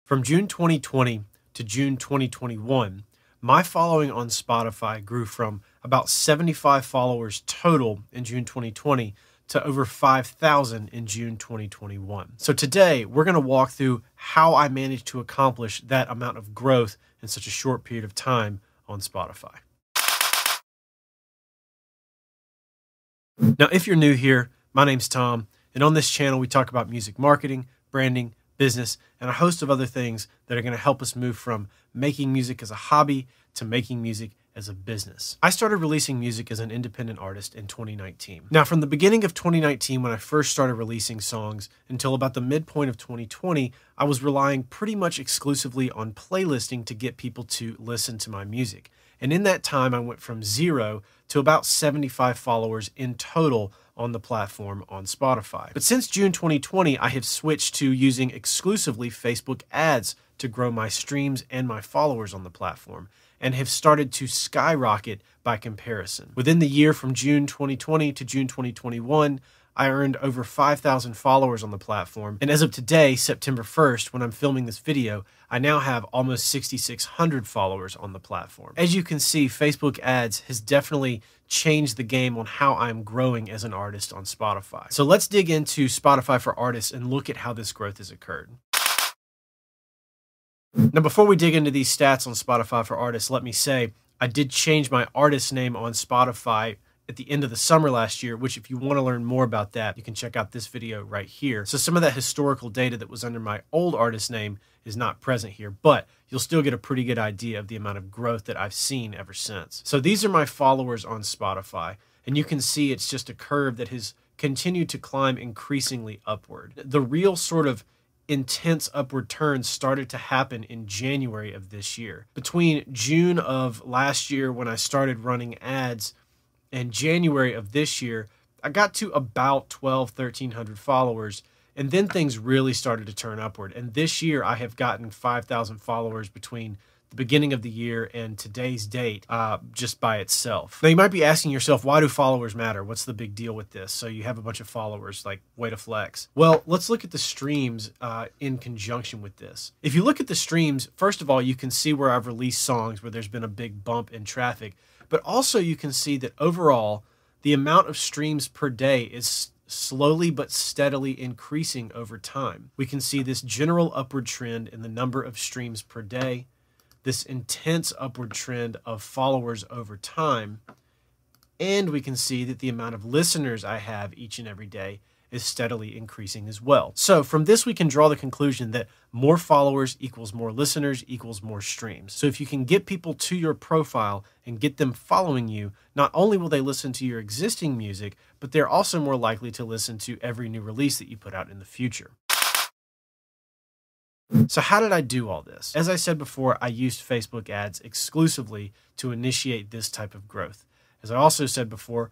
From June 2020 to June 2021, my following on Spotify grew from about 75 followers total in June 2020 to over 5,000 in June 2021. So today, we're going to walk through how I managed to accomplish that amount of growth in such a short period of time on Spotify. Now, if you're new here, my name's Tom, and on this channel, we talk about music marketing, branding, business, and a host of other things that are going to help us move from making music as a hobby to making music as a business. I started releasing music as an independent artist in 2019. Now, from the beginning of 2019, when I first started releasing songs, until about the midpoint of 2020, I was relying pretty much exclusively on playlisting to get people to listen to my music. And in that time, I went from 0 to about 75 followers in total on the platform on Spotify. But since June 2020, I have switched to using exclusively Facebook ads to grow my streams and my followers on the platform, and have started to skyrocket by comparison. Within the year from June 2020 to June 2021, I earned over 5,000 followers on the platform, and as of today, September 1st, when I'm filming this video, I now have almost 6,600 followers on the platform. As you can see, Facebook ads has definitely changed the game on how I'm growing as an artist on Spotify. So let's dig into Spotify for Artists and look at how this growth has occurred. Now, before we dig into these stats on Spotify for Artists, let me say I did change my artist name on Spotify at the end of the summer last year, which if you want to learn more about that, you can check out this video right here. So some of that historical data that was under my old artist name is not present here, but you'll still get a pretty good idea of the amount of growth that I've seen ever since. So these are my followers on Spotify, and you can see it's just a curve that has continued to climb increasingly upward. The real sort of intense upward turns started to happen in January of this year. Between June of last year when I started running ads and January of this year, I got to about 1,300 followers, and then things really started to turn upward. And this year I have gotten 5,000 followers between the beginning of the year and today's date just by itself. Now you might be asking yourself, why do followers matter? What's the big deal with this? So you have a bunch of followers, like, way to flex. Well, let's look at the streams in conjunction with this. If you look at the streams, first of all, you can see where I've released songs where there's been a big bump in traffic, but also you can see that overall, the amount of streams per day is slowly but steadily increasing over time. We can see this general upward trend in the number of streams per day, this intense upward trend of followers over time, and we can see that the amount of listeners I have each and every day is steadily increasing as well. So from this, we can draw the conclusion that more followers equals more listeners equals more streams. So if you can get people to your profile and get them following you, not only will they listen to your existing music, but they're also more likely to listen to every new release that you put out in the future. So how did I do all this? As I said before, I used Facebook ads exclusively to initiate this type of growth. As I also said before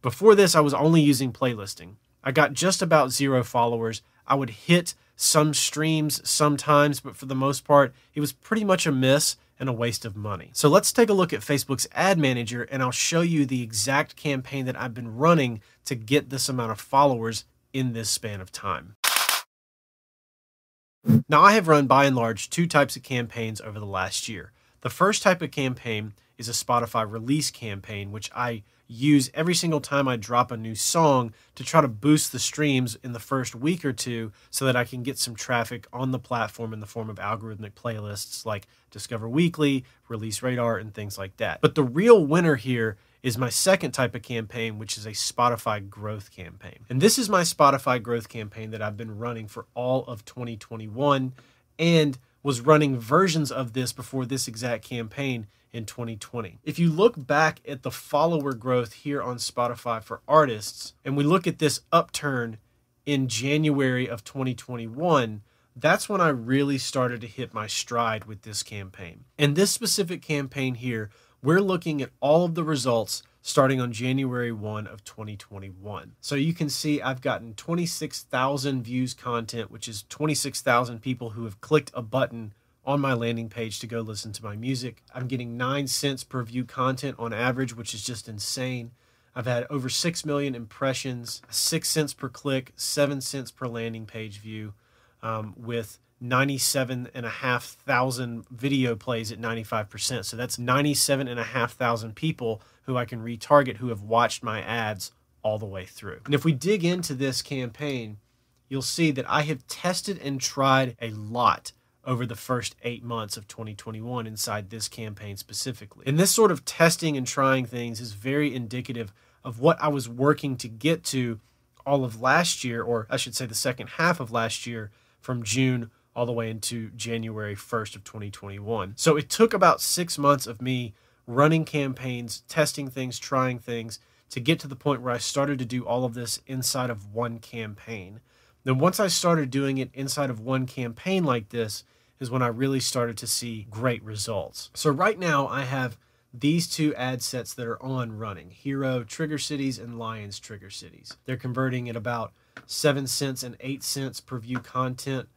this, I was only using playlisting. I got just about 0 followers. I would hit some streams sometimes, but for the most part, it was pretty much a miss and a waste of money. So let's take a look at Facebook's ad manager, and I'll show you the exact campaign that I've been running to get this amount of followers in this span of time. Now, I have run, by and large, 2 types of campaigns over the last year. The first type of campaign is a Spotify release campaign, which I use every single time I drop a new song to try to boost the streams in the first week or two so that I can get some traffic on the platform in the form of algorithmic playlists like Discover Weekly, Release Radar, and things like that. But the real winner here is my second type of campaign, which is a Spotify growth campaign. And this is my Spotify growth campaign that I've been running for all of 2021 and was running versions of this before this exact campaign in 2020. If you look back at the follower growth here on Spotify for Artists, and we look at this upturn in January of 2021, that's when I really started to hit my stride with this campaign. And this specific campaign here, we're looking at all of the results starting on January 1 of 2021. So you can see I've gotten 26,000 views content, which is 26,000 people who have clicked a button on my landing page to go listen to my music. I'm getting 9 cents per view content on average, which is just insane. I've had over 6 million impressions, 6 cents per click, 7 cents per landing page view, with 97,500 video plays at 95%. So that's 97,500 people who I can retarget who have watched my ads all the way through. And if we dig into this campaign, you'll see that I have tested and tried a lot over the first 8 months of 2021 inside this campaign specifically. And this sort of testing and trying things is very indicative of what I was working to get to all of last year, or I should say the second half of last year, from June all the way into January 1st of 2021. So it took about 6 months of me running campaigns, testing things, trying things, to get to the point where I started to do all of this inside of one campaign. Then once I started doing it inside of one campaign like this is when I really started to see great results. So right now I have these two ad sets that are on running, Hero Trigger Cities and Lions Trigger Cities. They're converting at about 7 cents and 8 cents per view content,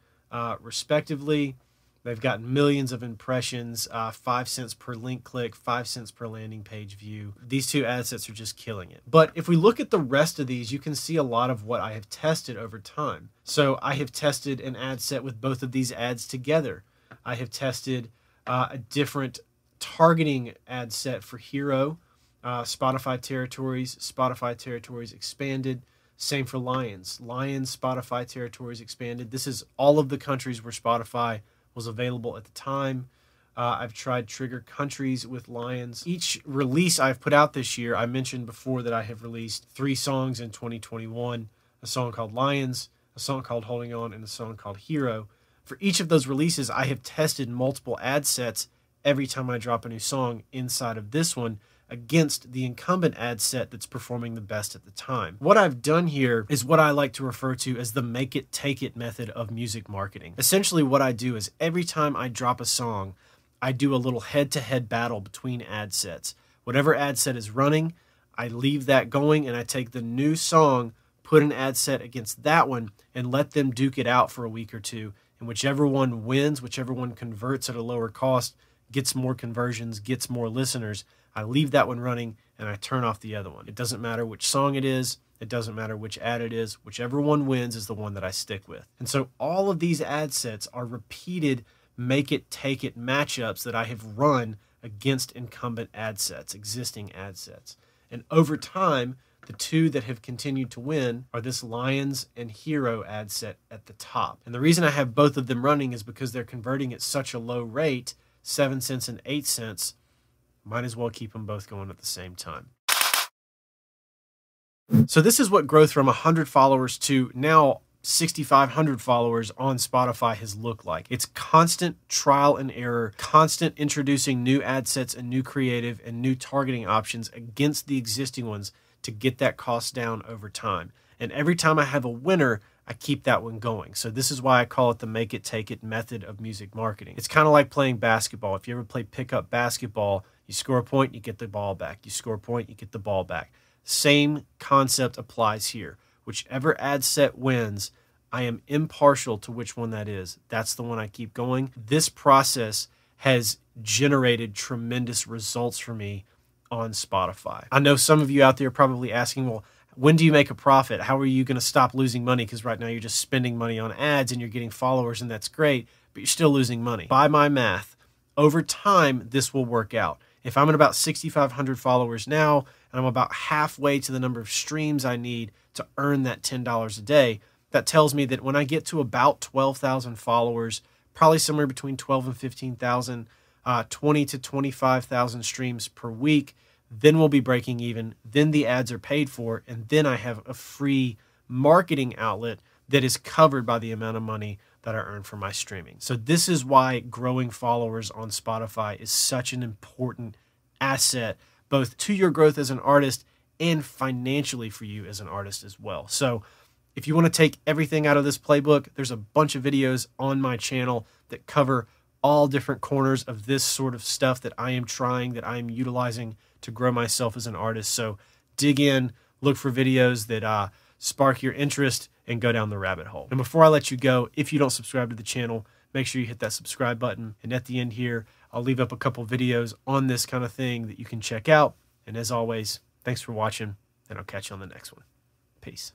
respectively. They've got millions of impressions, 5 cents per link click, 5 cents per landing page view. These two ad sets are just killing it. But if we look at the rest of these, you can see a lot of what I have tested over time. So I have tested an ad set with both of these ads together. I have tested a different targeting ad set for Hero, Spotify territories expanded. Same for Lions, Spotify territories expanded. This is all of the countries where Spotify was available at the time. I've tried trigger countries with Lions. Each release I've put out this year, I mentioned before that I have released 3 songs in 2021, a song called Lions, a song called Holding On, and a song called Hero. For each of those releases, I have tested multiple ad sets every time I drop a new song inside of this one against the incumbent ad set that's performing the best at the time. What I've done here is what I like to refer to as the make it, take it method of music marketing. Essentially what I do is every time I drop a song, I do a little head-to-head battle between ad sets. Whatever ad set is running, I leave that going and I take the new song, put an ad set against that one, and let them duke it out for a week or two. And whichever one wins, whichever one converts at a lower cost, gets more conversions, gets more listeners, I leave that one running and I turn off the other one. It doesn't matter which song it is. It doesn't matter which ad it is. Whichever one wins is the one that I stick with. And so all of these ad sets are repeated make it, take it matchups that I have run against incumbent ad sets, existing ad sets. And over time, the two that have continued to win are this Lions and Hero ad set at the top. And the reason I have both of them running is because they're converting at such a low rate, 7 cents and 8 cents, might as well keep them both going at the same time. So this is what growth from 100 followers to now 6,500 followers on Spotify has looked like. It's constant trial and error, constant introducing new ad sets and new creative and new targeting options against the existing ones to get that cost down over time. And every time I have a winner, I keep that one going. So this is why I call it the make it, take it method of music marketing. It's kind of like playing basketball. If you ever play pickup basketball, you score a point, you get the ball back. You score a point, you get the ball back. Same concept applies here. Whichever ad set wins, I am impartial to which one that is. That's the one I keep going. This process has generated tremendous results for me on Spotify. I know some of you out there are probably asking, well, when do you make a profit? How are you going to stop losing money? Because right now you're just spending money on ads and you're getting followers and that's great, but you're still losing money. By my math, over time, this will work out. If I'm at about 6,500 followers now, and I'm about halfway to the number of streams I need to earn that $10 a day, that tells me that when I get to about 12,000 followers, probably somewhere between 12 and 15,000, 20 to 25,000 streams per week, then we'll be breaking even. Then the ads are paid for, and then I have a free marketing outlet that is covered by the amount of money that I earn from my streaming. So this is why growing followers on Spotify is such an important asset, both to your growth as an artist and financially for you as an artist as well. So if you want to take everything out of this playbook, there's a bunch of videos on my channel that cover all different corners of this sort of stuff that I am trying, that I am utilizing to grow myself as an artist. So dig in, look for videos that spark your interest, and go down the rabbit hole. And before I let you go, if you don't subscribe to the channel, make sure you hit that subscribe button. And at the end here, I'll leave up a couple videos on this kind of thing that you can check out. And as always, thanks for watching, and I'll catch you on the next one. Peace.